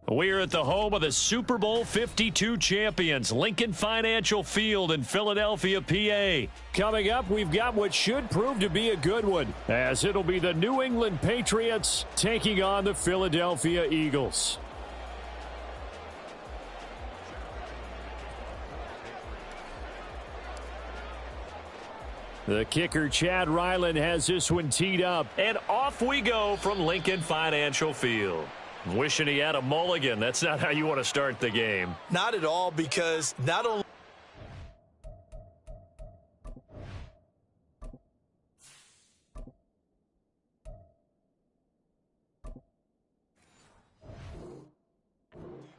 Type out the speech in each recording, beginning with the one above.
We're at the home of the Super Bowl 52 champions, Lincoln Financial Field in Philadelphia, PA. Coming up, we've got what should prove to be a good one, as it'll be the New England Patriots taking on the Philadelphia Eagles. The kicker, Chad Ryland, has this one teed up. And off we go from Lincoln Financial Field. Wishing he had a mulligan. That's not how you want to start the game. Not at all, because not only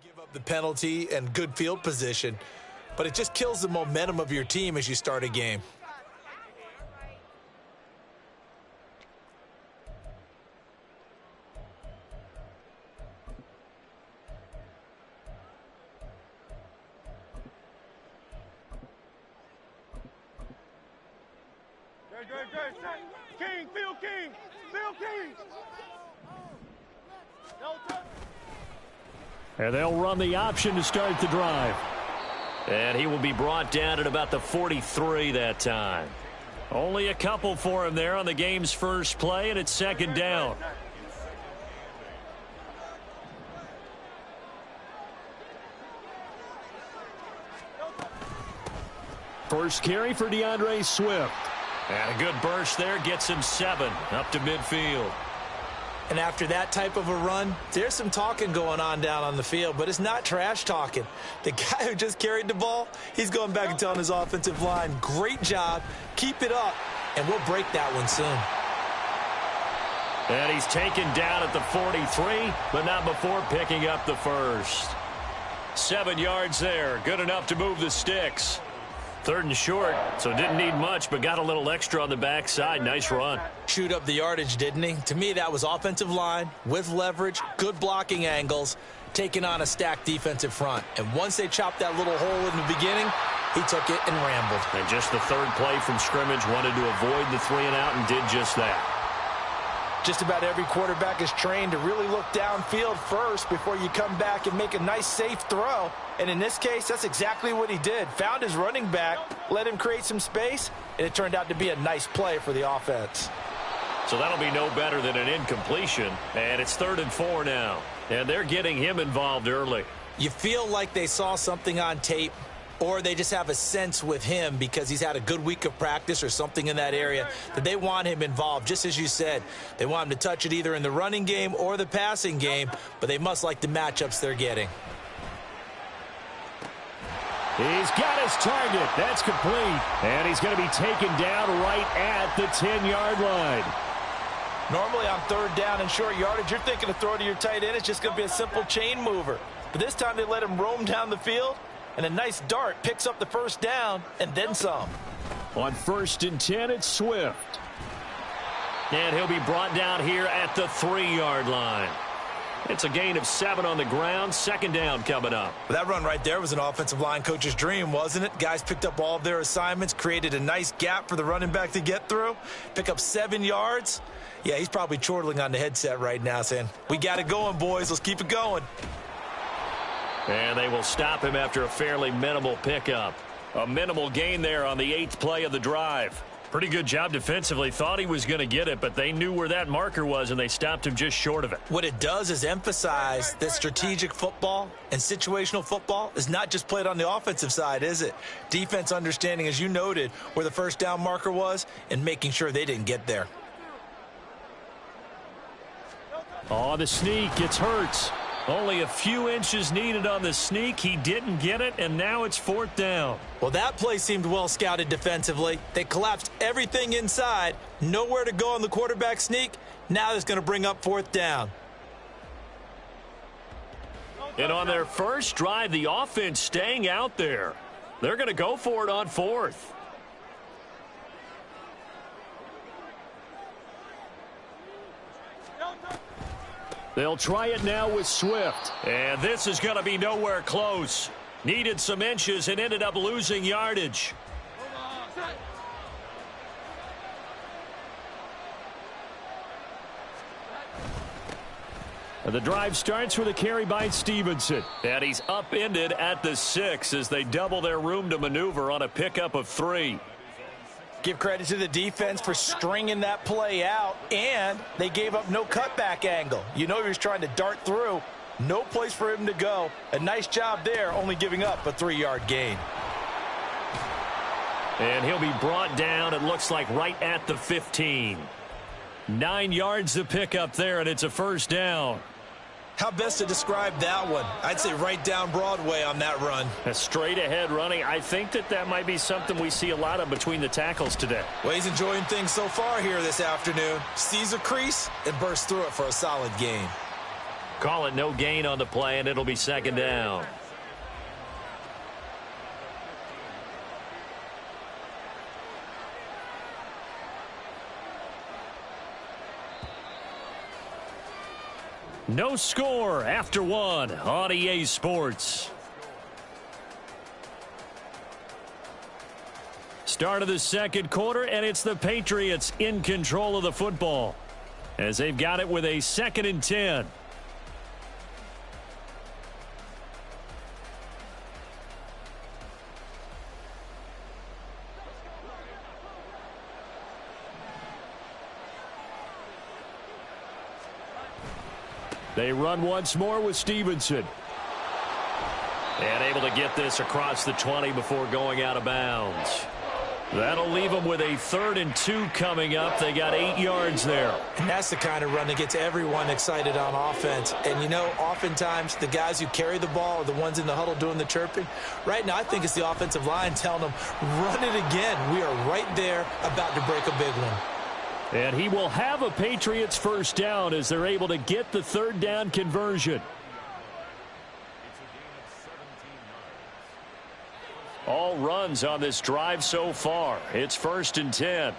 give up the penalty and good field position, but it just kills the momentum of your team as you start a game. King, Phil King, Phil King. And they'll run the option to start the drive. And he will be brought down at about the 43 that time. Only a couple for him there on the game's first play, and it's second down. First carry for DeAndre Swift. And a good burst there gets him 7 up to midfield. And after that type of a run, there's some talking going on down on the field, but it's not trash talking. The guy who just carried the ball, he's going back and telling his offensive line, great job, keep it up, and we'll break that one soon. And he's taken down at the 43, but not before picking up the first. 7 yards there, good enough to move the sticks. 3rd and short, so didn't need much, but got a little extra on the backside. Nice run. Chewed up the yardage, didn't he? To me, that was offensive line with leverage, good blocking angles, taking on a stacked defensive front. And once they chopped that little hole in the beginning, he took it and rambled. And just the 3rd play from scrimmage, wanted to avoid the 3 and out and did just that. Just about every quarterback is trained to really look downfield first before you come back and make a nice, safe throw. And in this case, that's exactly what he did. Found his running back, let him create some space, and it turned out to be a nice play for the offense. So that'll be no better than an incompletion. And it's 3rd and 4 now. And they're getting him involved early. You feel like they saw something on tape, or they just have a sense with him because he's had a good week of practice or something in that area that they want him involved. Just as you said, they want him to touch it either in the running game or the passing game, but they must like the matchups they're getting. He's got his target. That's complete. And he's going to be taken down right at the 10-yard line. Normally on 3rd down and short yardage, you're thinking to throw to your tight end. It's just going to be a simple chain mover. But this time they let him roam down the field, and a nice dart picks up the 1st down and then some. On 1st and 10, it's Swift. And he'll be brought down here at the 3-yard line. It's a gain of 7 on the ground. 2nd down coming up. Well, that run right there was an offensive line coach's dream, wasn't it? Guys picked up all of their assignments, created a nice gap for the running back to get through, pick up 7 yards. Yeah, he's probably chortling on the headset right now saying, we got it going, boys. Let's keep it going. And they will stop him after a fairly minimal pickup. A minimal gain there on the 8th play of the drive. Pretty good job defensively. Thought he was going to get it, but they knew where that marker was, and they stopped him just short of it. What it does is emphasize that strategic football and situational football is not just played on the offensive side, is it? Defense understanding, as you noted, where the 1st down marker was and making sure they didn't get there. Oh, the sneak. It's Hurts. Only a few inches needed on the sneak. He didn't get it, and now it's 4th down. Well, that play seemed well scouted defensively. They collapsed everything inside. Nowhere to go on the quarterback sneak. Now that's going to bring up 4th down. And on their first drive, the offense staying out there. They're going to go for it on 4th. They'll try it now with Swift. And this is going to be nowhere close. Needed some inches and ended up losing yardage. The drive starts with a carry by Stevenson. And he's upended at the 6 as they double their room to maneuver on a pickup of 3. Give credit to the defense for stringing that play out, and they gave up no cutback angle. You know he was trying to dart through. No place for him to go. A nice job there, only giving up a 3-yard gain. And he'll be brought down, it looks like, right at the 15. 9 yards to pick up there, and it's a first down. How best to describe that one? I'd say right down Broadway on that run. A straight-ahead running. I think that might be something we see a lot of between the tackles today. Well, he's enjoying things so far here this afternoon. Sees a crease and bursts through it for a solid gain. Call it no gain on the play, and it'll be second down. No score after 1 on EA Sports. Start of the second quarter, and it's the Patriots in control of the football as they've got it with a 2nd and 10. They run once more with Stevenson. And able to get this across the 20 before going out of bounds. That'll leave them with a 3rd and 2 coming up. They got 8 yards there. And that's the kind of run that gets everyone excited on offense. And, you know, oftentimes the guys who carry the ball are the ones in the huddle doing the chirping. Right now, I think it's the offensive line telling them, run it again. We are right there about to break a big one. And he will have a Patriots first down as they're able to get the 3rd down conversion. All runs on this drive so far. It's 1st and 10.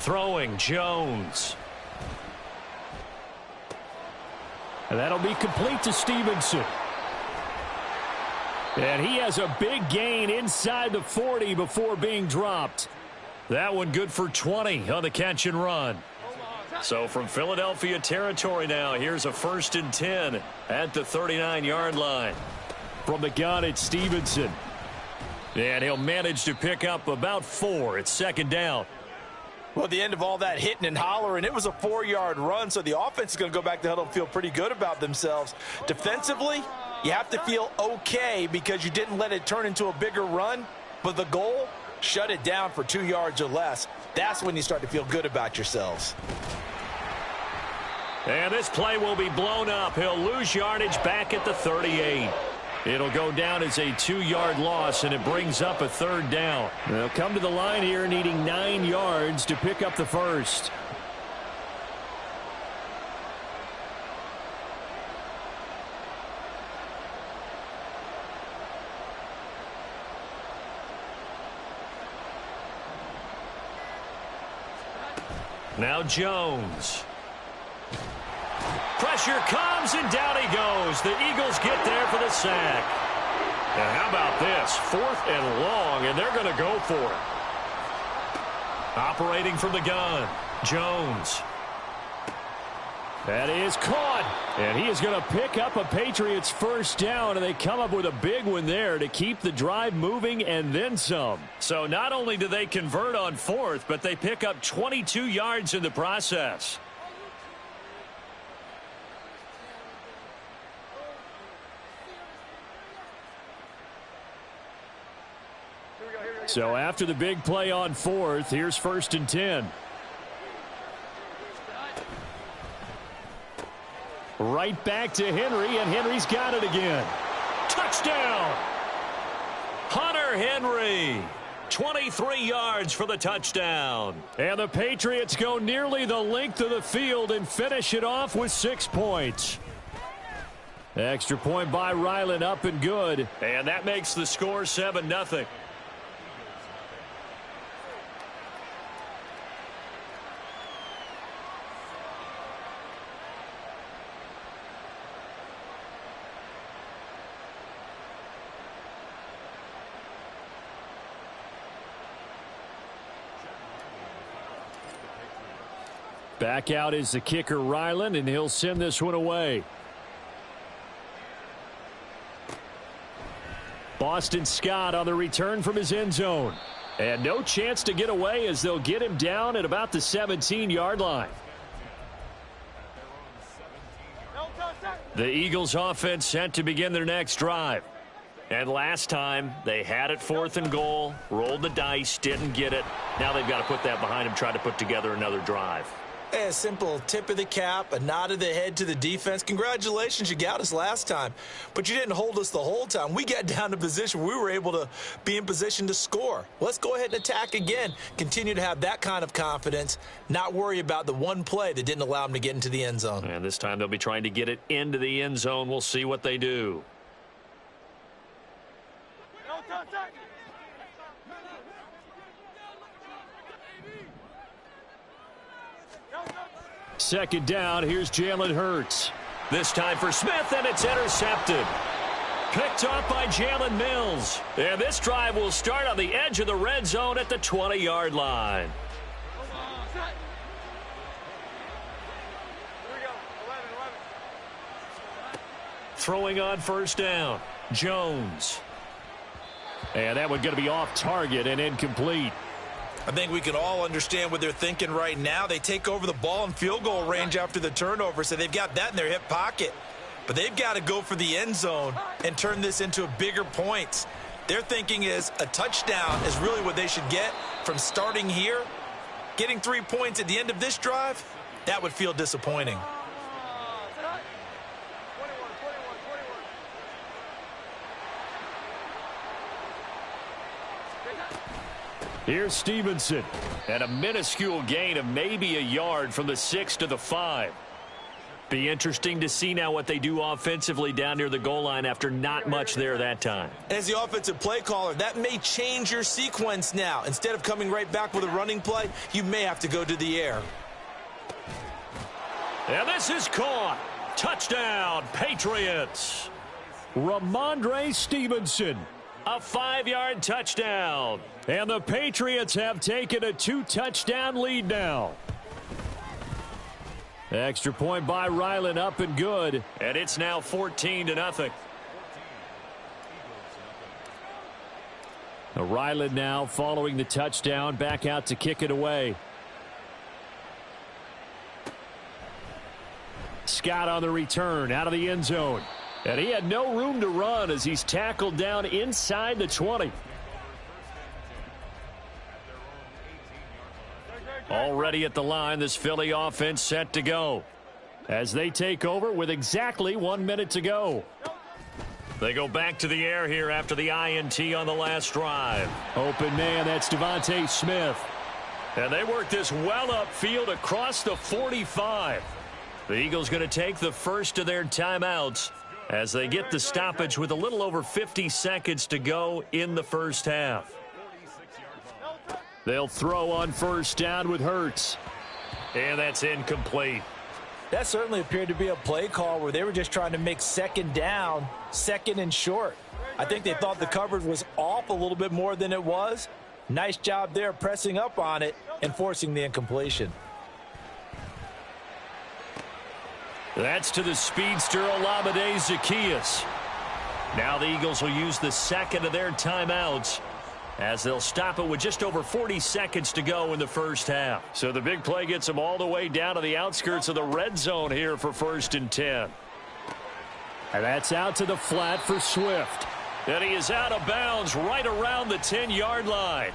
Throwing Jones. And that'll be complete to Stevenson. And he has a big gain inside the 40 before being dropped. That one good for 20 on the catch and run. So from Philadelphia territory now, here's a 1st and 10 at the 39-yard line. From the gun, it's Stevenson. And he'll manage to pick up about 4. It's 2nd down. Well, at the end of all that hitting and hollering, it was a 4-yard run, so the offense is going to go back to huddle and feel pretty good about themselves. Defensively, you have to feel okay because you didn't let it turn into a bigger run, but the goal, shut it down for 2 yards or less. That's when you start to feel good about yourselves. And this play will be blown up. He'll lose yardage back at the 38. It'll go down as a 2-yard loss, and it brings up a 3rd down. They'll come to the line here needing 9 yards to pick up the first. Now Jones. Pressure comes, and down he goes. The Eagles get there for the sack. And how about this? 4th and long, and they're going to go for it. Operating from the gun, Jones. That is caught. And he is going to pick up a Patriots first down, and they come up with a big one there to keep the drive moving and then some. So not only do they convert on 4th, but they pick up 22 yards in the process. So after the big play on 4th, here's 1st and 10. Right back to Henry, and Henry's got it again. Touchdown! Hunter Henry. 23 yards for the touchdown. And the Patriots go nearly the length of the field and finish it off with 6 points. Extra point by Ryland, up and good. And that makes the score 7-0. Back out is the kicker, Ryland, and he'll send this one away. Boston Scott on the return from his end zone. And no chance to get away as they'll get him down at about the 17-yard line. The Eagles offense set to begin their next drive. And last time, they had it 4th and goal, rolled the dice, didn't get it. Now they've got to put that behind them, try to put together another drive. A simple tip of the cap, a nod of the head to the defense. Congratulations, you got us last time. But you didn't hold us the whole time. We got down to position. We were able to be in position to score. Let's go ahead and attack again. Continue to have that kind of confidence, not worry about the one play that didn't allow them to get into the end zone. And this time they'll be trying to get it into the end zone. We'll see what they do. Second down, here's Jalen Hurts. This time for Smith, and it's intercepted. Picked off by Jalen Mills. And this drive will start on the edge of the red zone at the 20-yard line. Throwing on first down, Jones. And that one going to be off target and incomplete. I think we can all understand what they're thinking right now. They take over the ball in field goal range after the turnover, so they've got that in their hip pocket. But they've got to go for the end zone and turn this into bigger points. Their thinking is a touchdown is really what they should get from starting here. Getting 3 points at the end of this drive, that would feel disappointing. Here's Stevenson. And a minuscule gain of maybe a yard from the 6 to the 5. Be interesting to see now what they do offensively down near the goal line after not much there that time. As the offensive play caller, that may change your sequence now. Instead of coming right back with a running play, you may have to go to the air. And this is caught. Touchdown, Patriots. Ramondre Stevenson. A 5-yard touchdown. And the Patriots have taken a 2-touchdown lead now. Extra point by Ryland, up and good. And it's now 14-0. Ryland now following the touchdown, back out to kick it away. Scott on the return, out of the end zone. And he had no room to run as he's tackled down inside the 20. Already at the line, this Philly offense set to go as they take over with exactly 1 minute to go. They go back to the air here after the INT on the last drive. Open man, that's Devontae Smith. And they work this well upfield across the 45. The Eagles going to take the first of their timeouts as they get the stoppage with a little over 50 seconds to go in the first half. They'll throw on first down with Hurts. And that's incomplete. That certainly appeared to be a play call where they were just trying to make second down, second and short. I think they thought the coverage was off a little bit more than it was. Nice job there pressing up on it and forcing the incompletion. That's to the speedster Olamide Zaccheaus. Now the Eagles will use the second of their timeouts as they'll stop it with just over 40 seconds to go in the first half. So the big play gets them all the way down to the outskirts of the red zone here for 1st and 10. And that's out to the flat for Swift. And he is out of bounds right around the 10-yard line.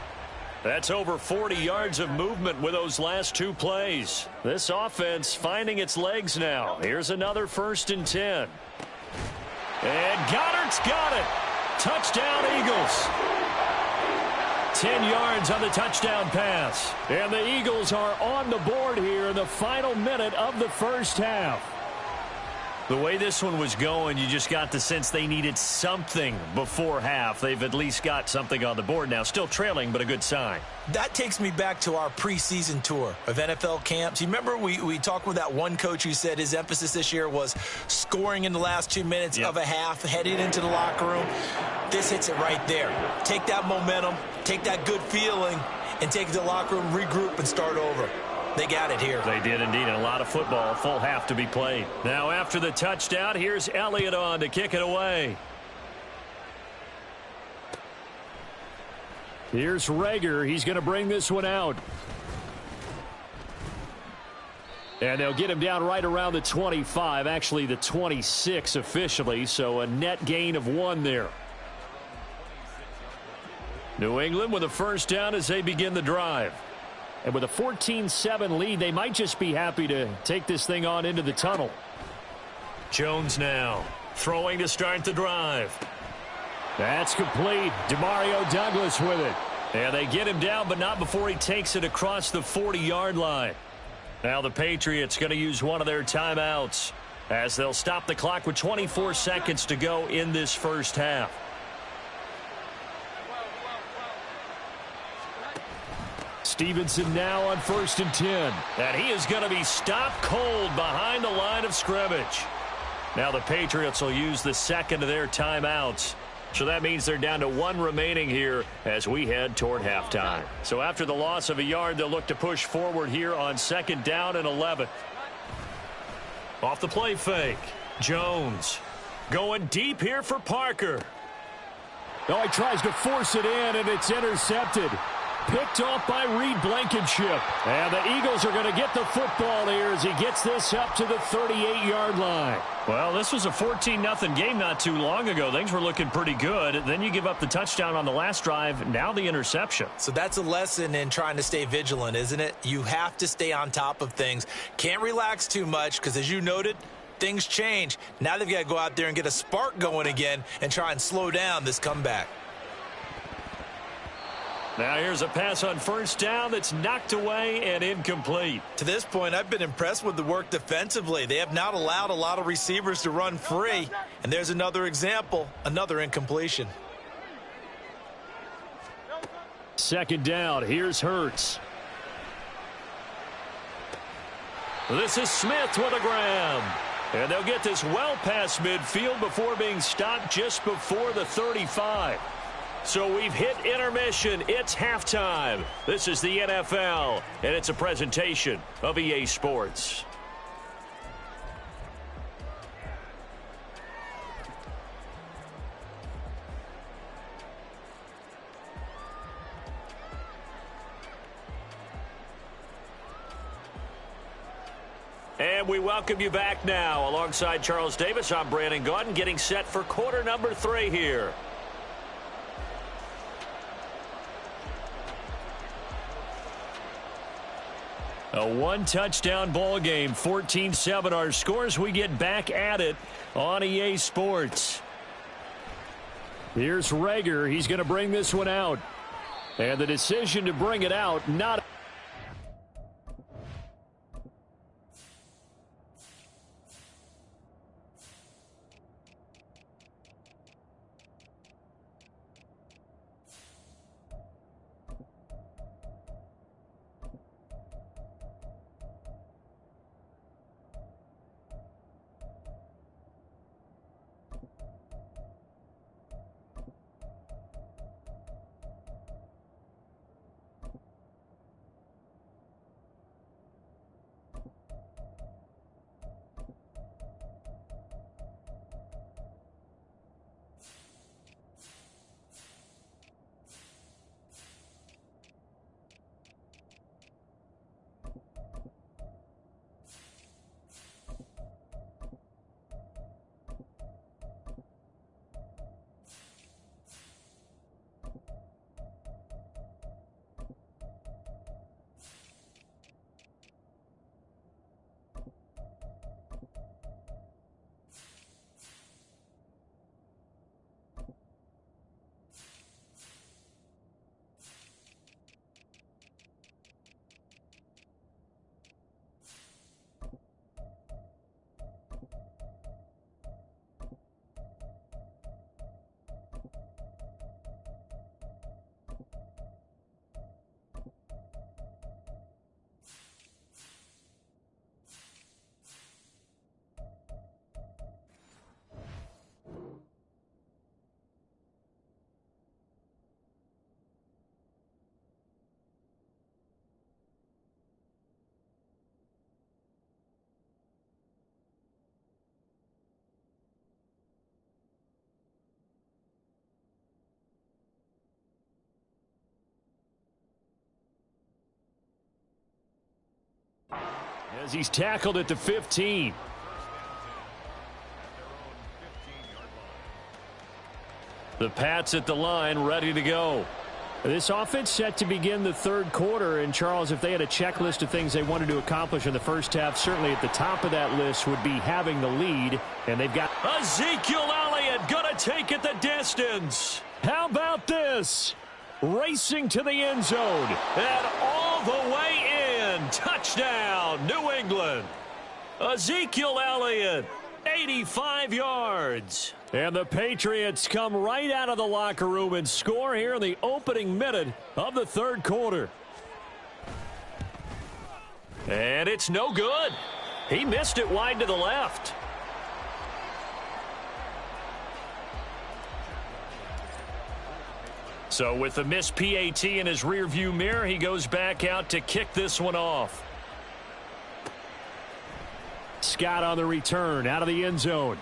That's over 40 yards of movement with those last 2 plays. This offense finding its legs now. Here's another 1st and 10. And Goddard's got it. Touchdown, Eagles. 10 yards on the touchdown pass. And the Eagles are on the board here in the final minute of the first half. The way this one was going, you just got the sense they needed something before half. They've at least got something on the board now. Still trailing, but a good sign. That takes me back to our preseason tour of NFL camps. You remember we talked with that one coach who said his emphasis this year was scoring in the last 2 minutes of a half, heading into the locker room. This hits it right there. Take that momentum, take that good feeling, and take it to the locker room, regroup, and start over. They got it here. They did indeed, and a lot of football, full half to be played. Now after the touchdown, here's Elliott on to kick it away. Here's Rager. He's going to bring this one out. And they'll get him down right around the 25, actually the 26 officially, so a net gain of 1 there. New England with a first down as they begin the drive. And with a 14-7 lead, they might just be happy to take this thing on into the tunnel. Jones now throwing to start the drive. That's complete. Demario Douglas with it. And they get him down, but not before he takes it across the 40-yard line. Now the Patriots going to use one of their timeouts as they'll stop the clock with 24 seconds to go in this first half. Stevenson now on 1st and 10. And he is going to be stopped cold behind the line of scrimmage. Now the Patriots will use the second of their timeouts. So that means they're down to 1 remaining here as we head toward halftime. So after the loss of a yard, they'll look to push forward here on 2nd down and 11. Off the play fake. Jones going deep here for Parker. Oh, he tries to force it in, and it's intercepted. Picked off by Reed Blankenship. And the Eagles are going to get the football here as he gets this up to the 38-yard line. Well, this was a 14-0 game not too long ago. Things were looking pretty good. Then you give up the touchdown on the last drive. Now the interception. So that's a lesson in trying to stay vigilant, isn't it? You have to stay on top of things. Can't relax too much because, as you noted, things change. Now they've got to go out there and get a spark going again and try and slow down this comeback. Now here's a pass on 1st down that's knocked away and incomplete. To this point, I've been impressed with the work defensively. They have not allowed a lot of receivers to run free. And there's another example, another incompletion. 2nd down, here's Hurts. This is Smith with a grab. And they'll get this well past midfield before being stopped just before the 35. So we've hit intermission. It's halftime. This is the NFL, and it's a presentation of EA Sports. And we welcome you back now. Alongside Charles Davis, I'm Brandon Gaudin, getting set for quarter number 3 here. A 1-touchdown ball game, 14-7 our scores. We get back at it on EA Sports. Here's Rager. He's going to bring this one out. And the decision to bring it out, not... As he's tackled at the 15. The Pats at the line, ready to go. This offense set to begin the third quarter. And, Charles, if they had a checklist of things they wanted to accomplish in the first half, certainly at the top of that list would be having the lead. And they've got Ezekiel Elliott going to take it the distance. How about this? Racing to the end zone. And all the way in. Touchdown, New England. Ezekiel Elliott, 85 yards. And the Patriots come right out of the locker room and score here in the opening minute of the third quarter. And it's no good. He missed it wide to the left. So with the missed PAT in his rearview mirror, he goes back out to kick this one off. Scott on the return out of the end zone.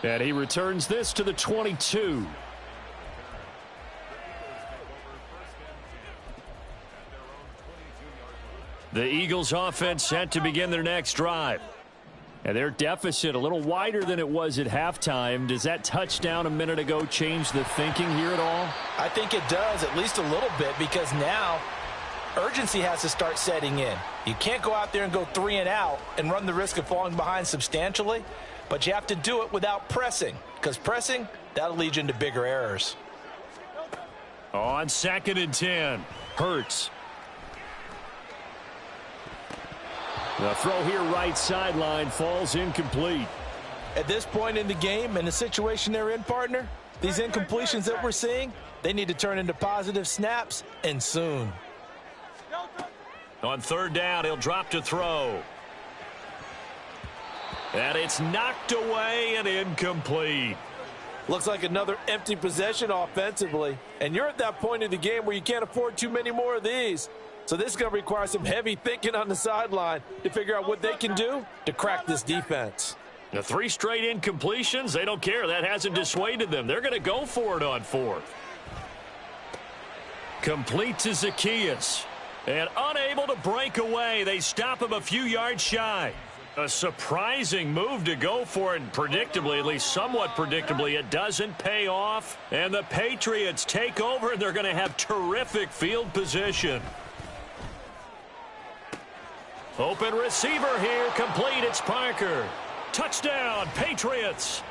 And he returns this to the 22. The Eagles offense set to begin their next drive. And their deficit a little wider than it was at halftime. Does that touchdown a minute ago change the thinking here at all? I think it does, at least a little bit, because now urgency has to start setting in. You can't go out there and go 3 and out and run the risk of falling behind substantially, but you have to do it without pressing, because pressing, that'll lead you into bigger errors. On 2nd and 10, Hurts. The throw here right sideline falls incomplete. At this point in the game, in the situation they're in, partner, these incompletions that we're seeing, they need to turn into positive snaps, and soon. On 3rd down, he'll drop to throw. And it's knocked away and incomplete. Looks like another empty possession offensively. And you're at that point in the game where you can't afford too many more of these. So this is going to require some heavy thinking on the sideline to figure out what they can do to crack this defense. The 3 straight incompletions, they don't care. That hasn't dissuaded them. They're going to go for it on 4th. Complete to Zacchaeus. And unable to break away. They stop him a few yards shy. A surprising move to go for it. Predictably, at least somewhat predictably, it doesn't pay off. And the Patriots take over, and they're going to have terrific field position. Open receiver here, complete. It's Parker. Touchdown, Patriots.